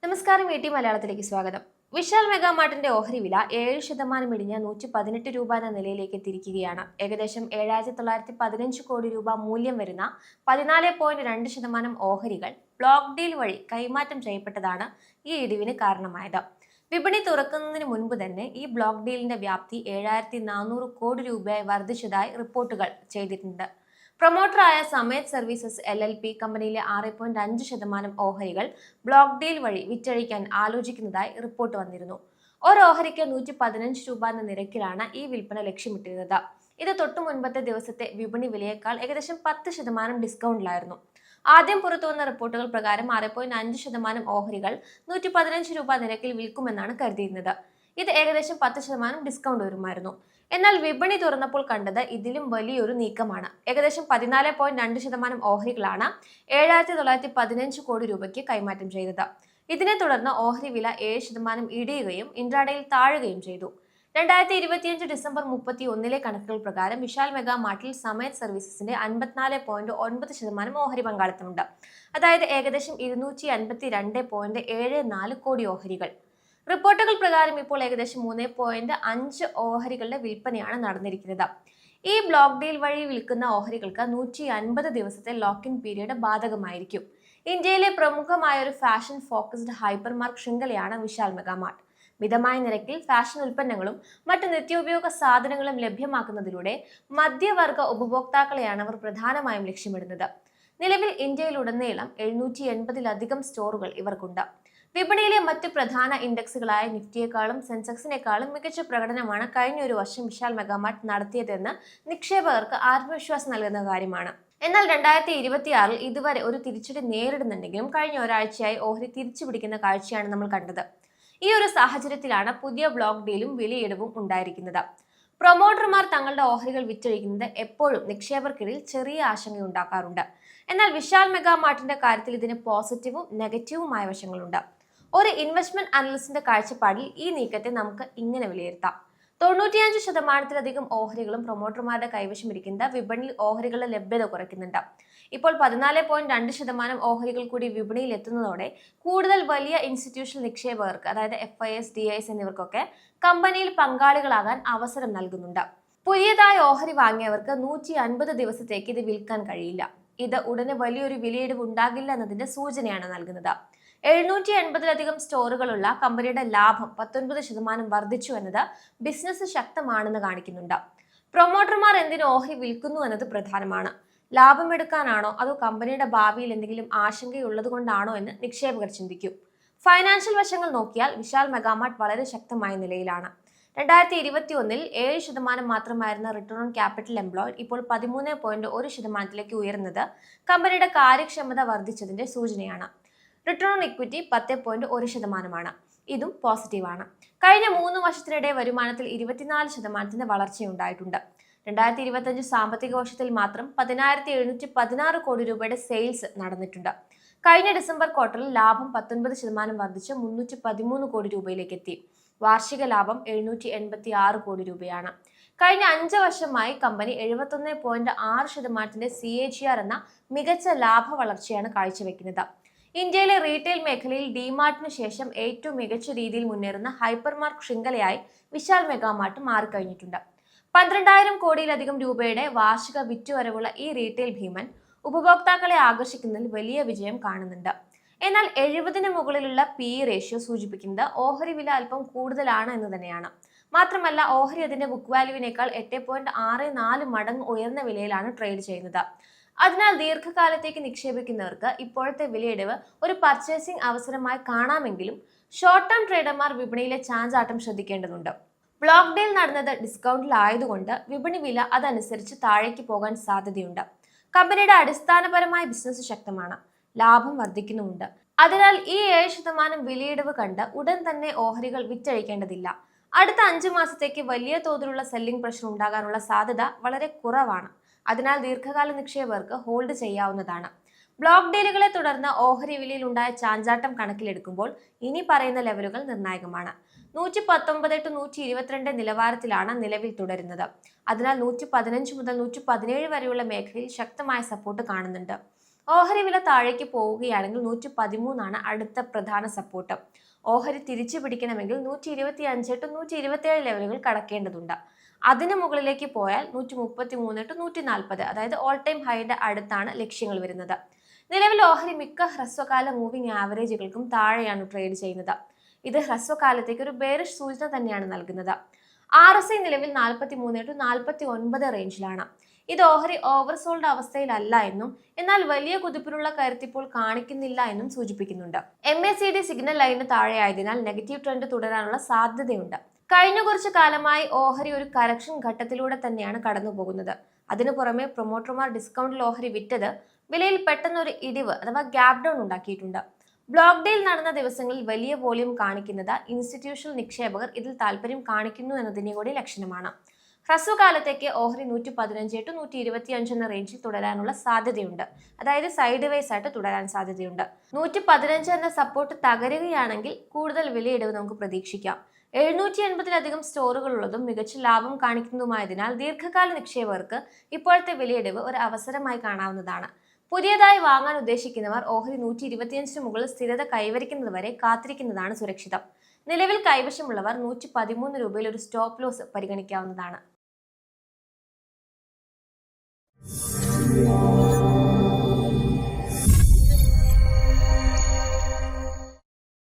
നമസ്കാരം, മലയാളത്തിലേക്ക് സ്വാഗതം. വിശാൽ മെഗാമാർട്ടിന്റെ ഓഹരി വില 7% ഇടിഞ്ഞ് 118 രൂപ എന്ന നിലയിലേക്ക് എത്തിയിരിക്കുകയാണ്. ഏകദേശം 7,915 കോടി രൂപ മൂല്യം വരുന്ന 14.2% ഓഹരികൾ ബ്ലോക്ക് ഡീൽ വഴി കൈമാറ്റം ചെയ്യപ്പെട്ടതാണ് ഈ ഇടിവിന് കാരണമായത്. വിപണി തുറക്കുന്നതിന് മുൻപ് തന്നെ ഈ ബ്ലോക്ക് ഡീലിന്റെ വ്യാപ്തി 7,400 കോടി രൂപയായി വർദ്ധിച്ചതായി റിപ്പോർട്ടുകൾ ചെയ്തിട്ടുണ്ട്. പ്രൊമോട്ടറായ സമേത് സർവീസസ് LLP കമ്പനിയിലെ 6.5% ഓഹരികൾ ബ്ലോക്ക് ഡീൽ വഴി വിറ്റഴിക്കാൻ ആലോചിക്കുന്നതായി റിപ്പോർട്ട് വന്നിരുന്നു. ഒരു ഓഹരിക്ക് 115 രൂപ എന്ന നിരക്കിലാണ് ഈ വിൽപ്പന ലക്ഷ്യമിട്ടിരുന്നത്. ഇത് തൊട്ടു മുൻപത്തെ ദിവസത്തെ വിപണി വിലയേക്കാൾ ഏകദേശം 10% ഡിസ്കൗണ്ടിലായിരുന്നു. ആദ്യം പുറത്തുവന്ന റിപ്പോർട്ടുകൾ പ്രകാരം 6.5% ഓഹരികൾ 115 രൂപ നിരക്കിൽ വിൽക്കുമെന്നാണ് കരുതിയിരുന്നത്. ഇത് ഏകദേശം 10% ഡിസ്കൗണ്ട് വരുമായിരുന്നു. എന്നാൽ വിപണി തുറന്നപ്പോൾ കണ്ടത് ഇതിലും വലിയൊരു നീക്കമാണ്. ഏകദേശം 14.2% ഓഹരികളാണ് 7,915 കോടി രൂപയ്ക്ക് കൈമാറ്റം ചെയ്തത്. ഇതിനെ തുടർന്ന് ഓഹരി വില 7% ഇടിയുകയും ഇൻട്രാഡേയിൽ താഴുകയും ചെയ്തു. 2025 ഡിസംബർ 31 കണക്കുകൾ പ്രകാരം വിശാൽ മെഗാമാർട്ടിൽ സമേത് സർവീസസിന്റെ 54.9% ഓഹരി പങ്കാളിത്തമുണ്ട്. അതായത് ഏകദേശം 252.74 കോടി ഓഹരികൾ. റിപ്പോർട്ടുകൾ പ്രകാരം ഇപ്പോൾ ഏകദേശം 3.5 ഓഹരികളുടെ വിൽപ്പനയാണ് നടന്നിരിക്കുന്നത്. ഈ ബ്ലോക്ക് ഡീൽ വഴി വിൽക്കുന്ന ഓഹരികൾക്ക് 150 ദിവസത്തെ ലോക്ക് ഇൻ പീരീഡ് ബാധകമായിരിക്കും. ഇന്ത്യയിലെ പ്രമുഖമായ ഒരു ഫാഷൻ ഫോക്കസ്ഡ് ഹൈപ്പർ മാർക്ക് ശൃംഖലയാണ് വിശാൽ മെഗാമാർട്ട്. മിതമായ നിരക്കിൽ ഫാഷൻ ഉൽപ്പന്നങ്ങളും മറ്റ് നിത്യോപയോഗ സാധനങ്ങളും ലഭ്യമാക്കുന്നതിലൂടെ മധ്യവർഗ ഉപഭോക്താക്കളെയാണ് അവർ പ്രധാനമായും ലക്ഷ്യമിടുന്നത്. നിലവിൽ ഇന്ത്യയിലുടനീളം 780-ലധികം സ്റ്റോറുകൾ ഇവർക്കുണ്ട്. വിപണിയിലെ മറ്റ് പ്രധാന ഇൻഡെക്സുകളായ നിഫ്റ്റിയെക്കാളും സെൻസെക്സിനേക്കാളും മികച്ച പ്രകടനമാണ് കഴിഞ്ഞ ഒരു വർഷം വിശാൽ മെഗാമാർട്ട് നടത്തിയതെന്ന് നിക്ഷേപകർക്ക് ആത്മവിശ്വാസം നൽകുന്ന കാര്യമാണ്. എന്നാൽ 2026 ഇതുവരെ ഒരു തിരിച്ചടി നേരിടുന്നുണ്ടെങ്കിലും കഴിഞ്ഞ ഒരാഴ്ചയായി ഓഹരി തിരിച്ചുപിടിക്കുന്ന കാഴ്ചയാണ് നമ്മൾ കണ്ടത്. ഈ ഒരു സാഹചര്യത്തിലാണ് പുതിയ ബ്ലോക്ക് ഡീലും വിലയിടിവും ഉണ്ടായിരിക്കുന്നത്. പ്രൊമോട്ടർമാർ തങ്ങളുടെ ഓഹരികൾ വിറ്റഴിക്കുന്നത് എപ്പോഴും നിക്ഷേപകർക്കിടയിൽ ചെറിയ ആശങ്കയുണ്ടാക്കാറുണ്ട്. എന്നാൽ വിശാൽ മെഗാമാർട്ടിന്റെ കാര്യത്തിൽ ഇതിന് പോസിറ്റീവും നെഗറ്റീവുമായ വശങ്ങളുണ്ട്. ഒരു ഇൻവെസ്റ്റ്മെന്റ് അനലിസ്റ്റിന്റെ കാഴ്ചപ്പാടിൽ ഈ നീക്കത്തെ നമുക്ക് ഇങ്ങനെ വിലയിരുത്താം. 95%-ലധികം ഓഹരികളും പ്രൊമോട്ടർമാരുടെ കൈവശം ഇരിക്കുന്ന വിപണിയിൽ ഓഹരികളുടെ ലഭ്യത കുറയ്ക്കുന്നുണ്ട്. ഇപ്പോൾ 14.2% ഓഹരികൾ കൂടി വിപണിയിൽ എത്തുന്നതോടെ കൂടുതൽ വലിയ ഇൻസ്റ്റിറ്റ്യൂഷണൽ നിക്ഷേപകർക്ക്, അതായത് FIS, DIS എന്നിവർക്കൊക്കെ കമ്പനിയിൽ പങ്കാളികളാകാൻ അവസരം നൽകുന്നുണ്ട്. പുതിയതായി ഓഹരി വാങ്ങിയവർക്ക് 150 ദിവസത്തേക്ക് ഇത് വിൽക്കാൻ കഴിയില്ല. ഇത് ഉടനെ വലിയൊരു വിലയിടിവ് ഉണ്ടാകില്ല എന്നതിന്റെ സൂചനയാണ് നൽകുന്നത്. 780-ലധികം സ്റ്റോറുകളുള്ള കമ്പനിയുടെ ലാഭം 19% വർദ്ധിച്ചു എന്നത് ബിസിനസ് ശക്തമാണെന്ന് കാണിക്കുന്നുണ്ട്. പ്രൊമോട്ടർമാർ എന്തിന് ഓഹരി വിൽക്കുന്നു എന്നത് പ്രധാനമാണ്. ലാഭം എടുക്കാനാണോ അതോ കമ്പനിയുടെ ഭാവിയിൽ എന്തെങ്കിലും ആശങ്കയുള്ളത് കൊണ്ടാണോ എന്ന് നിക്ഷേപകർ ചിന്തിക്കും. ഫൈനാൻഷ്യൽ വശങ്ങൾ നോക്കിയാൽ വിശാൽ മെഗാമാർട്ട് വളരെ ശക്തമായ നിലയിലാണ്. 2021 7% മാത്രമായിരുന്ന റിട്ടേൺ ഓൺ ക്യാപിറ്റൽ എംപ്ലോയ്ഡ് ഇപ്പോൾ 13.1%-ലേക്ക് ഉയർന്നത് കമ്പനിയുടെ കാര്യക്ഷമത വർദ്ധിച്ചതിന്റെ സൂചനയാണ്. റിട്ടേൺ ഓൺ ഇക്വിറ്റി 10.1%-ആണ്. ഇതും പോസിറ്റീവാണ്. കഴിഞ്ഞ 3 വർഷത്തിനിടെ വരുമാനത്തിൽ 24% വളർച്ചയുണ്ടായിട്ടുണ്ട്. 2025 സാമ്പത്തിക വർഷത്തിൽ മാത്രം 10,716 കോടി രൂപയുടെ സെയിൽസ് നടന്നിട്ടുണ്ട്. കഴിഞ്ഞ ഡിസംബർ ക്വാർട്ടറിൽ ലാഭം 19% വർദ്ധിച്ച് 313 കോടി രൂപയിലേക്ക് എത്തി. വാർഷിക ലാഭം 786 കോടി രൂപയാണ്. കഴിഞ്ഞ 5 വർഷമായി കമ്പനി 71.6%-ന്റെ CAGR എന്ന മികച്ച ലാഭ വളർച്ചയാണ് കാഴ്ചവെക്കുന്നത്. ഇന്ത്യയിലെ റീറ്റെയിൽ മേഖലയിൽ ഡിമാർട്ടിനു ശേഷം ഏറ്റവും മികച്ച രീതിയിൽ മുന്നേറുന്ന ഹൈപ്പർ മാർക്ക് ശൃംഖലയായി വിശാൽ മെഗാമാർട്ട് മാറിക്കഴിഞ്ഞിട്ടുണ്ട്. 12,000 കോടിയിലധികം രൂപയുടെ വാർഷിക വിറ്റുവരവുള്ള ഈ റീറ്റെയിൽ ഭീമൻ ഉപഭോക്താക്കളെ ആകർഷിക്കുന്നതിൽ വലിയ വിജയം കാണുന്നുണ്ട്. എന്നാൽ 70-ന് മുകളിലുള്ള PE റേഷ്യോ സൂചിപ്പിക്കുന്നത് ഓഹരി വില അല്പം കൂടുതലാണ് എന്ന് തന്നെയാണ്. മാത്രമല്ല ഓഹരി അതിന്റെ ബുക്ക് വാല്യൂവിനേക്കാൾ 8.64 മടങ്ങ് ഉയർന്ന വിലയിലാണ് ട്രേഡ് ചെയ്യുന്നത്. അതിനാൽ ദീർഘകാലത്തേക്ക് നിക്ഷേപിക്കുന്നവർക്ക് ഇപ്പോഴത്തെ വിലയിടിവ് ഒരു പർച്ചേസിംഗ് അവസരമായി കാണാമെങ്കിലും ഷോർട്ട് ടേം ട്രേഡർമാർ വിപണിയിലെ ചാഞ്ചാട്ടം ശ്രദ്ധിക്കേണ്ടതുണ്ട്. ബ്ലോക്ക് ഡീൽ നടന്നത് ഡിസ്കൗണ്ടിലായതുകൊണ്ട് വിപണി വില അതനുസരിച്ച് താഴേക്ക് പോകാൻ സാധ്യതയുണ്ട്. കമ്പനിയുടെ അടിസ്ഥാനപരമായ ബിസിനസ് ശക്തമാണ്, ലാഭം വർദ്ധിക്കുന്നുമുണ്ട്. അതിനാൽ ഈ 7% വിലയിടിവ് കണ്ട് ഉടൻ തന്നെ ഓഹരികൾ വിറ്റഴിക്കേണ്ടതില്ല. അടുത്ത 5 മാസത്തേക്ക് വലിയ തോതിലുള്ള സെല്ലിംഗ് പ്രഷർ ഉണ്ടാകാനുള്ള സാധ്യത വളരെ കുറവാണ്. അതിനാൽ ദീർഘകാല നിക്ഷേപകർക്ക് ഹോൾഡ് ചെയ്യാവുന്നതാണ്. ബ്ലോക്ക് ഡീലുകളെ തുടർന്ന് ഓഹരി വിലയിൽ ഉണ്ടായ ചാഞ്ചാട്ടം കണക്കിലെടുക്കുമ്പോൾ ഇനി പറയുന്ന ലെവലുകൾ നിർണായകമാണ്. 119 to 122 നിലവാരത്തിലാണ് നിലവിൽ തുടരുന്നത്. അതിനാൽ 115 മുതൽ 117 വരെയുള്ള മേഖലയിൽ ശക്തമായ സപ്പോർട്ട് കാണുന്നുണ്ട്. ഓഹരി വില താഴേക്ക് പോവുകയാണെങ്കിൽ 113 അടുത്ത പ്രധാന സപ്പോർട്ട്. ഓഹരി തിരിച്ചു പിടിക്കണമെങ്കിൽ 125 to 127 ലെവലുകൾ കടക്കേണ്ടതുണ്ട്. അതിന് മുകളിലേക്ക് പോയാൽ 133 to 140, അതായത് ഓൾ ടൈം ഹൈയുടെ അടുത്താണ് ലക്ഷ്യങ്ങൾ വരുന്നത്. നിലവിൽ ഓഹരി മിക്ക ഹ്രസ്വകാല മൂവിംഗ് ആവറേജുകൾക്കും താഴെയാണ് ട്രേഡ് ചെയ്യുന്നത്. ഇത് ഹ്രസ്വകാലത്തേക്ക് ഒരു ബെയറിഷ് സൂചന തന്നെയാണ് നൽകുന്നത്. RSI നിലവിൽ 43 to 49 റേഞ്ചിലാണ്. ഇത് ഓഹരി ഓവർസോൾഡ് അവസ്ഥയിലല്ല എന്നും എന്നാൽ വലിയ കുതിപ്പിനുള്ള കരുത്തിപ്പോൾ കാണിക്കുന്നില്ല എന്നും സൂചിപ്പിക്കുന്നുണ്ട്. MACD സിഗ്നൽ ലൈനിന് താഴെയായതിനാൽ നെഗറ്റീവ് ട്രെൻഡ് തുടരാനുള്ള സാധ്യതയുണ്ട്. കഴിഞ്ഞ കുറച്ചു കാലമായി ഓഹരി ഒരു കറക്ഷൻ ഘട്ടത്തിലൂടെ തന്നെയാണ് കടന്നു പോകുന്നത്. അതിനു പുറമെ പ്രൊമോട്ടർമാർ ഡിസ്കൗണ്ടിൽ ഓഹരി വിറ്റത് വിലയിൽ പെട്ടെന്നൊരു ഇടിവ് അഥവാ ഗ്യാപ് ഡൗൺ ഉണ്ടാക്കിയിട്ടുണ്ട്. ബ്ലോക്ക് ഡീൽ നടന്ന ദിവസങ്ങളിൽ വലിയ വോളിയം കാണിക്കുന്നത് ഇൻസ്റ്റിറ്റ്യൂഷണൽ നിക്ഷേപകർ ഇതിൽ താല്പര്യം കാണിക്കുന്നു എന്നതിന്റെ കൂടി ലക്ഷണമാണ്. ഹ്രസ്വകാലത്തേക്ക് ഓഹരി 115 to 125 എന്ന റേഞ്ചിൽ തുടരാനുള്ള സാധ്യതയുണ്ട്. അതായത് സൈഡ് വൈസ് ആയിട്ട് തുടരാൻ സാധ്യതയുണ്ട്. 115 എന്ന സപ്പോർട്ട് തകരുകയാണെങ്കിൽ കൂടുതൽ വിലയിടിവ് നമുക്ക് പ്രതീക്ഷിക്കാം. 780-ലധികം സ്റ്റോറുകളുള്ളതും മികച്ച ലാഭം കാണിക്കുന്നതുമായതിനാൽ ദീർഘകാല നിക്ഷേപകർക്ക് ഇപ്പോഴത്തെ വിലയിടിവ് ഒരു അവസരമായി കാണാവുന്നതാണ്. പുതിയതായി വാങ്ങാൻ ഉദ്ദേശിക്കുന്നവർ ഓഹരി 125 മുകളിൽ സ്ഥിരത കൈവരിക്കുന്നതുവരെ കാത്തിരിക്കുന്നതാണ് സുരക്ഷിതം. നിലവിൽ കൈവശമുള്ളവർ 113 രൂപയിൽ ഒരു സ്റ്റോപ്പ് ലോസ് പരിഗണിക്കാവുന്നതാണ്.